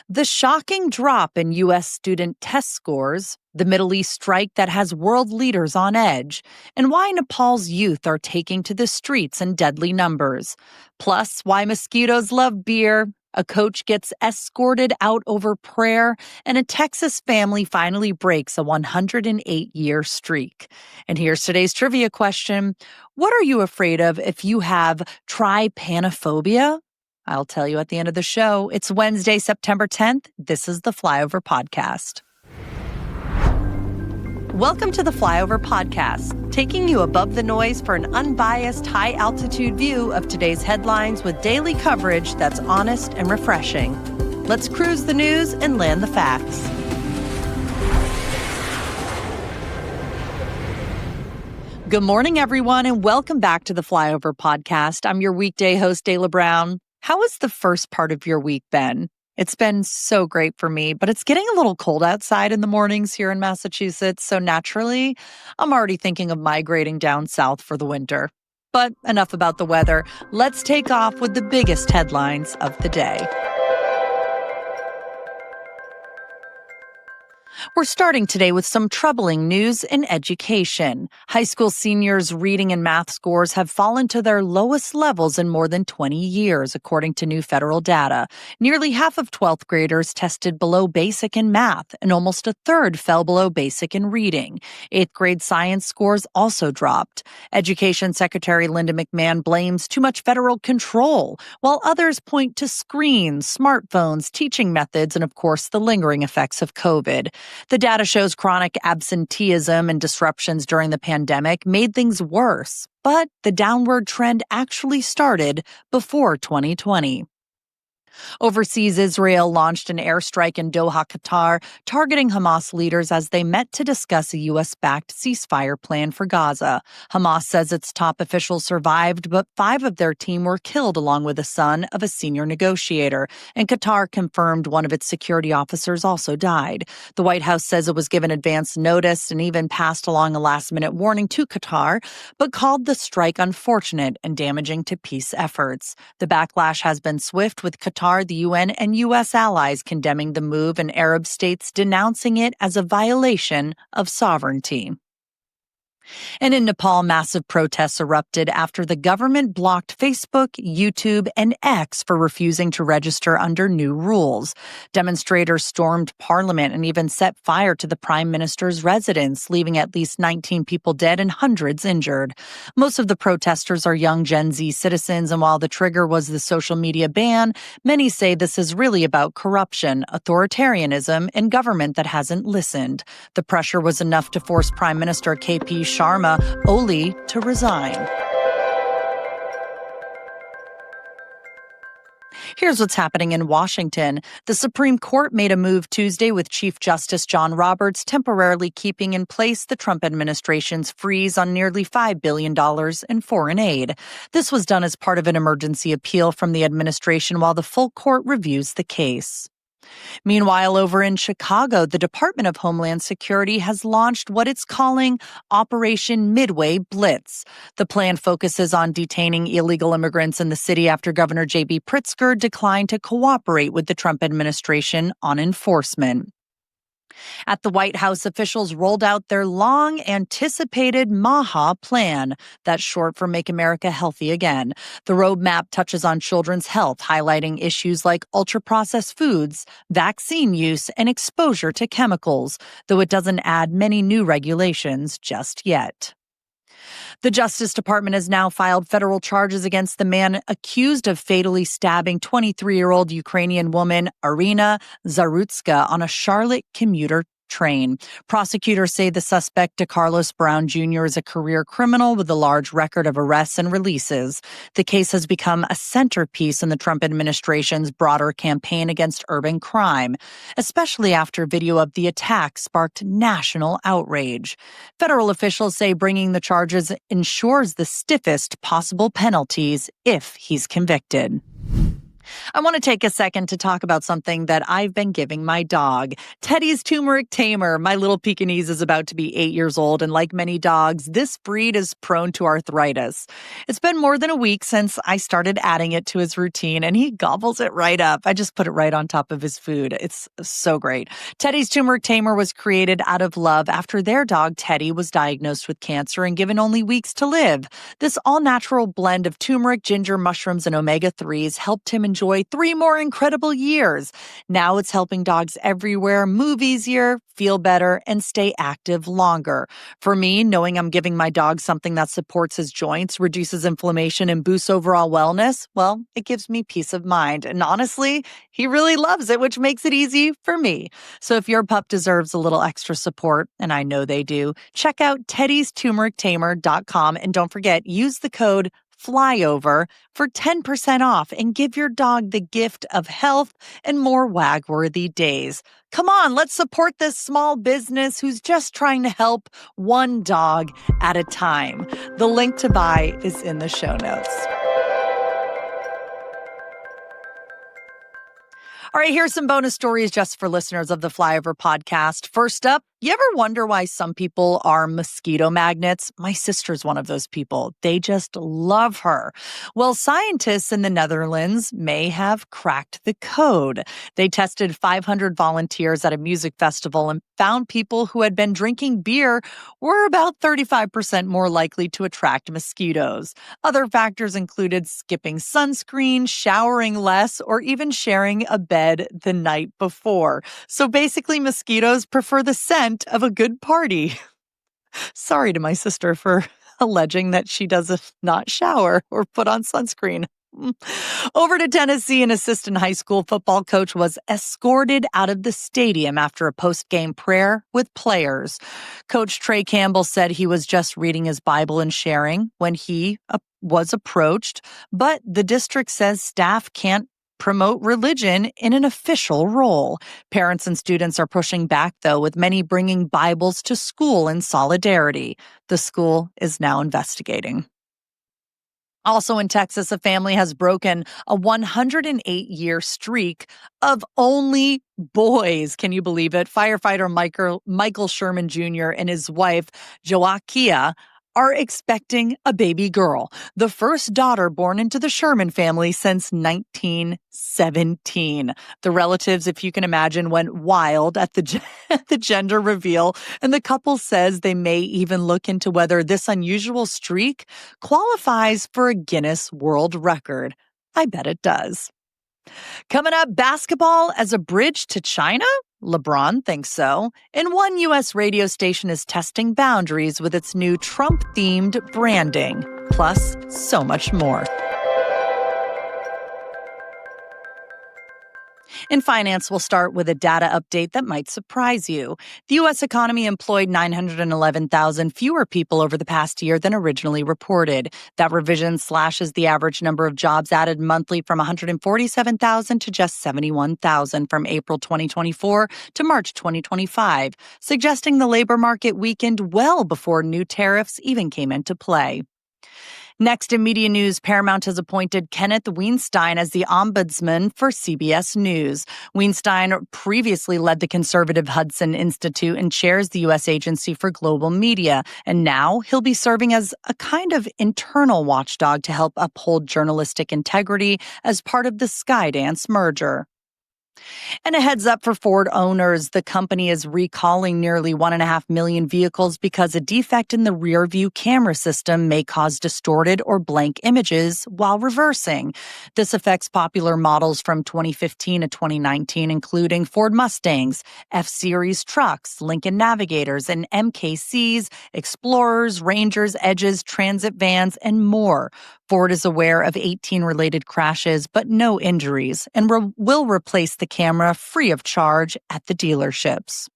The shocking drop in U.S. student test scores, the Middle East strike that has world leaders on edge, and why Nepal's youth are taking to the streets in deadly numbers. Plus, why mosquitoes love beer, a coach gets escorted out over prayer, and a Texas family finally breaks a 108-year streak. And here's today's trivia question. What are you afraid of if you have trypanophobia? I'll tell you at the end of the show. It's Wednesday, September 10th. This is the Flyover Podcast. Welcome to the Flyover Podcast, taking you above the noise for an unbiased, high-altitude view of today's headlines with daily coverage that's honest and refreshing. Let's cruise the news and land the facts. Good morning, everyone, and welcome back to the Flyover Podcast. I'm your weekday host, Dayla Brown. How has the first part of your week been? It's been so great for me, but it's getting a little cold outside in the mornings here in Massachusetts, so naturally, I'm already thinking of migrating down south for the winter. But enough about the weather. Let's take off with the biggest headlines of the day. We're starting today with some troubling news in education. High school seniors' reading and math scores have fallen to their lowest levels in more than 20 years, according to new federal data. Nearly half of 12th graders tested below basic in math, and almost a third fell below basic in reading. 8th grade science scores also dropped. Education Secretary Linda McMahon blames too much federal control, while others point to screens, smartphones, teaching methods, and of course, the lingering effects of COVID. The data shows chronic absenteeism and disruptions during the pandemic made things worse, but the downward trend actually started before 2020. Overseas, Israel launched an airstrike in Doha, Qatar, targeting Hamas leaders as they met to discuss a U.S.-backed ceasefire plan for Gaza. Hamas says its top officials survived, but 5 of their team were killed along with the son of a senior negotiator, and Qatar confirmed one of its security officers also died. The White House says it was given advance notice and even passed along a last-minute warning to Qatar, but called the strike unfortunate and damaging to peace efforts. The backlash has been swift, with Qatar, the UN, and U.S. allies condemning the move and Arab states denouncing it as a violation of sovereignty. And in Nepal, massive protests erupted after the government blocked Facebook, YouTube, and X for refusing to register under new rules. Demonstrators stormed parliament and even set fire to the prime minister's residence, leaving at least 19 people dead and hundreds injured. Most of the protesters are young Gen Z citizens, and while the trigger was the social media ban, many say this is really about corruption, authoritarianism, and government that hasn't listened. The pressure was enough to force Prime Minister KP Sharma Oli to resign. Here's what's happening in Washington. The Supreme Court made a move Tuesday with Chief Justice John Roberts temporarily keeping in place the Trump administration's freeze on nearly $5 billion in foreign aid. This was done as part of an emergency appeal from the administration while the full court reviews the case. Meanwhile, over in Chicago, the Department of Homeland Security has launched what it's calling Operation Midway Blitz. The plan focuses on detaining illegal immigrants in the city after Governor J.B. Pritzker declined to cooperate with the Trump administration on enforcement. At the White House, officials rolled out their long-anticipated MAHA plan. That's short for Make America Healthy Again. The roadmap touches on children's health, highlighting issues like ultra-processed foods, vaccine use, and exposure to chemicals, though it doesn't add many new regulations just yet. The Justice Department has now filed federal charges against the man accused of fatally stabbing 23-year-old Ukrainian woman Irina Zarutska on a Charlotte commuter train. Prosecutors say the suspect, DeCarlos Brown Jr., is a career criminal with a large record of arrests and releases. The case has become a centerpiece in the Trump administration's broader campaign against urban crime, especially after video of the attack sparked national outrage. Federal officials say bringing the charges ensures the stiffest possible penalties if he's convicted. I want to take a second to talk about something that I've been giving my dog. Teddy's Turmeric Tamer. My little Pekingese is about to be 8 years old, and like many dogs, this breed is prone to arthritis. It's been more than a week since I started adding it to his routine, and he gobbles it right up. I just put it right on top of his food. It's so great. Teddy's Turmeric Tamer was created out of love after their dog, Teddy, was diagnosed with cancer and given only weeks to live. This all-natural blend of turmeric, ginger, mushrooms, and omega-3s helped him enjoy 3 more incredible years. Now it's helping dogs everywhere move easier, feel better, and stay active longer. For me, knowing I'm giving my dog something that supports his joints, reduces inflammation, and boosts overall wellness, well, it gives me peace of mind. And honestly, he really loves it, which makes it easy for me. So if your pup deserves a little extra support, and I know they do, check out teddysturmerictamer.com, and don't forget, use the code FLYOVER for 10% off and give your dog the gift of health and more wag-worthy days. Come on, let's support this small business who's just trying to help one dog at a time. The link to buy is in the show notes. All right, here's some bonus stories just for listeners of the Flyover podcast. First up, you ever wonder why some people are mosquito magnets? My sister's one of those people. They just love her. Well, scientists in the Netherlands may have cracked the code. They tested 500 volunteers at a music festival and found people who had been drinking beer were about 35% more likely to attract mosquitoes. Other factors included skipping sunscreen, showering less, or even sharing a bed the night before. So basically, mosquitoes prefer the scent of a good party. Sorry to my sister for alleging that she does not shower or put on sunscreen. Over to Tennessee, an assistant high school football coach was escorted out of the stadium after a post-game prayer with players. Coach Trey Campbell said he was just reading his Bible and sharing when he was approached, but the district says staff can't promote religion in an official role. Parents and students are pushing back, though, with many bringing Bibles to school in solidarity. The school is now investigating. Also in Texas, a family has broken a 108-year streak of only boys. Can you believe it? Firefighter Michael Sherman Jr. and his wife, Joaquia, are expecting a baby girl, the first daughter born into the Sherman family since 1917. The relatives, if you can imagine, went wild at the gender reveal, and the couple says they may even look into whether this unusual streak qualifies for a Guinness World Record. I bet it does. Coming up, basketball as a bridge to China? LeBron thinks so. And one U.S. radio station is testing boundaries with its new Trump-themed branding. Plus, so much more. In finance, we'll start with a data update that might surprise you. The U.S. economy employed 911,000 fewer people over the past year than originally reported. That revision slashes the average number of jobs added monthly from 147,000 to just 71,000 from April 2024 to March 2025, suggesting the labor market weakened well before new tariffs even came into play. Next in media news, Paramount has appointed Kenneth Weinstein as the ombudsman for CBS News. Weinstein previously led the conservative Hudson Institute and chairs the U.S. Agency for Global Media. And now he'll be serving as a kind of internal watchdog to help uphold journalistic integrity as part of the Skydance merger. And a heads up for Ford owners, the company is recalling nearly 1.5 million vehicles because a defect in the rear view camera system may cause distorted or blank images while reversing. This affects popular models from 2015 to 2019, including Ford Mustangs, F-Series trucks, Lincoln Navigators, and MKCs, Explorers, Rangers, Edges, Transit vans, and more. Ford is aware of 18 related crashes, but no injuries, and will replace the camera free of charge at the dealerships.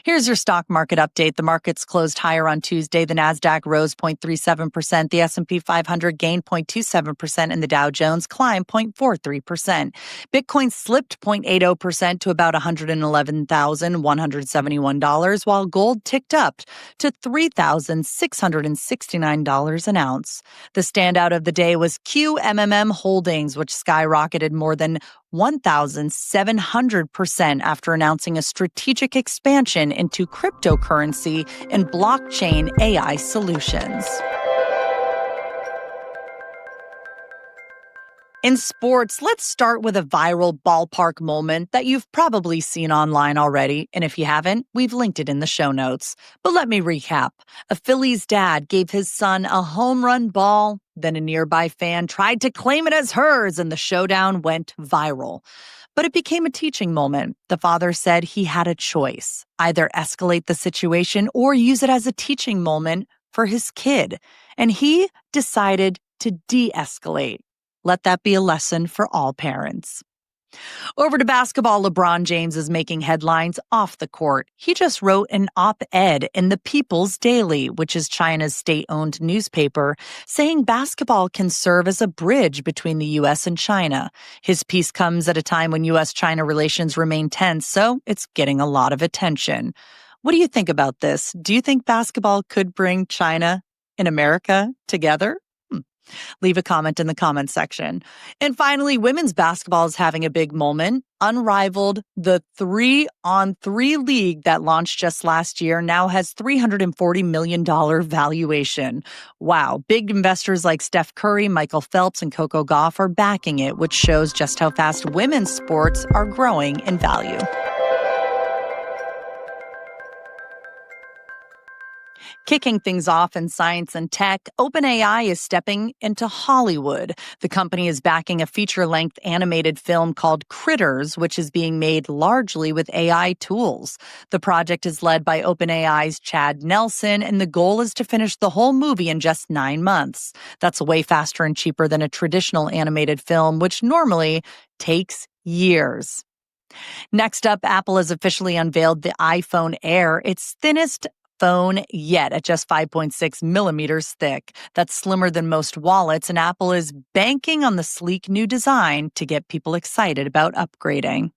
Here's your stock market update. The markets closed higher on Tuesday. The Nasdaq rose 0.37%, the S&P 500 gained 0.27%, and the Dow Jones climbed 0.43%. Bitcoin slipped 0.80% to about $111,171, while gold ticked up to $3,669 an ounce. The standout of the day was QMMM Holdings, which skyrocketed more than 1,700% after announcing a strategic expansion into cryptocurrency and blockchain AI solutions. In sports, let's start with a viral ballpark moment that you've probably seen online already. And if you haven't, we've linked it in the show notes. But let me recap. A Phillies dad gave his son a home run ball. Then a nearby fan tried to claim it as hers, and the showdown went viral. But it became a teaching moment. The father said he had a choice, either escalate the situation or use it as a teaching moment for his kid. And he decided to de-escalate. Let that be a lesson for all parents. Over to basketball, LeBron James is making headlines off the court. He just wrote an op-ed in the People's Daily, which is China's state-owned newspaper, saying basketball can serve as a bridge between the U.S. and China. His piece comes at a time when U.S.-China relations remain tense, so it's getting a lot of attention. What do you think about this? Do you think basketball could bring China and America together? Leave a comment in the comments section. And finally, women's basketball is having a big moment. Unrivaled, the 3-on-3 league that launched just last year now has $340 million valuation. Wow. Big investors like Steph Curry, Michael Phelps, and Coco Gauff are backing it, which shows just how fast women's sports are growing in value. Kicking things off in science and tech, OpenAI is stepping into Hollywood. The company is backing a feature-length animated film called Critters, which is being made largely with AI tools. The project is led by OpenAI's Chad Nelson, and the goal is to finish the whole movie in just 9 months. That's way faster and cheaper than a traditional animated film, which normally takes years. Next up, Apple has officially unveiled the iPhone Air, its thinnest phone yet at just 5.6 millimeters thick. That's slimmer than most wallets, and Apple is banking on the sleek new design to get people excited about upgrading.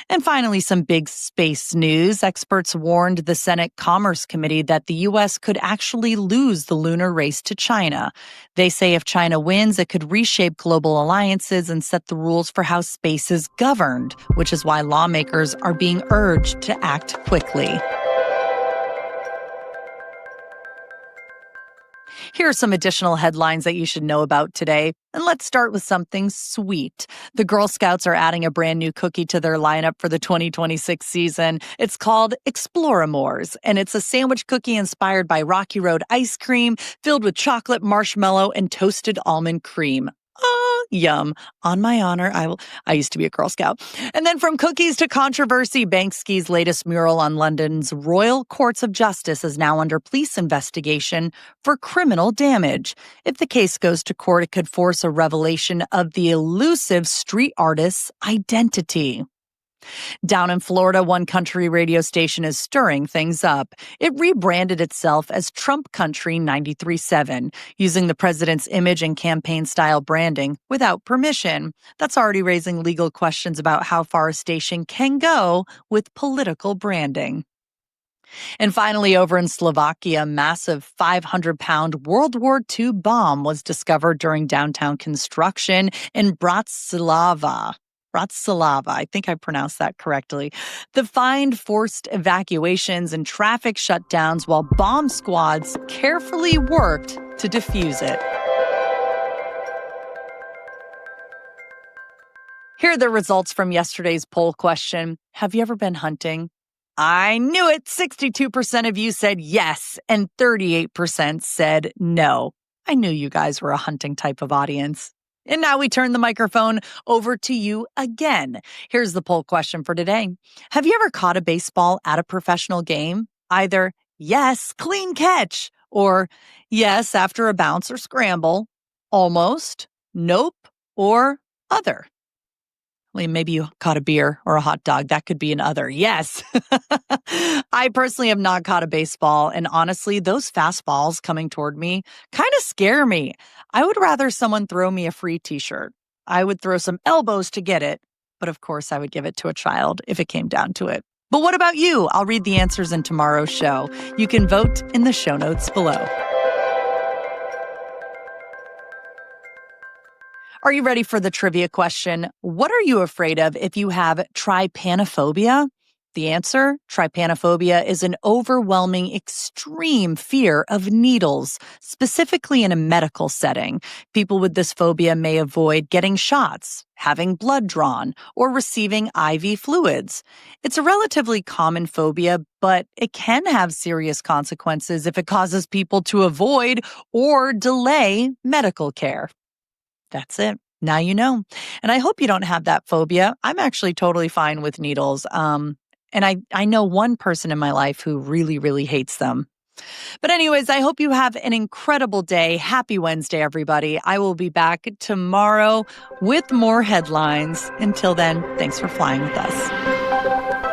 And finally, some big space news. Experts warned the Senate Commerce Committee that the U.S. could actually lose the lunar race to China. They say if China wins, it could reshape global alliances and set the rules for how space is governed, which is why lawmakers are being urged to act quickly. Here are some additional headlines that you should know about today. And let's start with something sweet. The Girl Scouts are adding a brand new cookie to their lineup for the 2026 season. It's called Exploramores, and it's a sandwich cookie inspired by Rocky Road ice cream, filled with chocolate, marshmallow, and toasted almond cream. Yum. On my honor, I used to be a Girl Scout. And then from cookies to controversy, Banksy's latest mural on London's Royal Courts of Justice is now under police investigation for criminal damage. If the case goes to court, it could force a revelation of the elusive street artist's identity. Down in Florida, one country radio station is stirring things up. It rebranded itself as Trump Country 93.7, using the president's image and campaign-style branding without permission. That's already raising legal questions about how far a station can go with political branding. And finally, over in Slovakia, a massive 500-pound World War II bomb was discovered during downtown construction in Bratislava. I think I pronounced that correctly. The find forced evacuations and traffic shutdowns while bomb squads carefully worked to defuse it. Here are the results from yesterday's poll question. Have you ever been hunting? I knew it. 62% of you said yes, and 38% said no. I knew you guys were a hunting type of audience. And now we turn the microphone over to you again. Here's the poll question for today. Have you ever caught a baseball at a professional game? Either yes, clean catch, or yes, after a bounce or scramble, almost, nope, or other. Well, maybe you caught a beer or a hot dog. That could be an other. Yes. I personally have not caught a baseball. And honestly, those fastballs coming toward me kind of scare me. I would rather someone throw me a free t-shirt. I would throw some elbows to get it. But of course, I would give it to a child if it came down to it. But what about you? I'll read the answers in tomorrow's show. You can vote in the show notes below. Are you ready for the trivia question? What are you afraid of if you have trypanophobia? The answer, trypanophobia is an overwhelming, extreme fear of needles, specifically in a medical setting. People with this phobia may avoid getting shots, having blood drawn, or receiving IV fluids. It's a relatively common phobia, but it can have serious consequences if it causes people to avoid or delay medical care. That's it. Now you know. And I hope you don't have that phobia. I'm actually totally fine with needles. And I know one person in my life who really, really hates them. But anyways, I hope you have an incredible day. Happy Wednesday, everybody. I will be back tomorrow with more headlines. Until then, thanks for flying with us.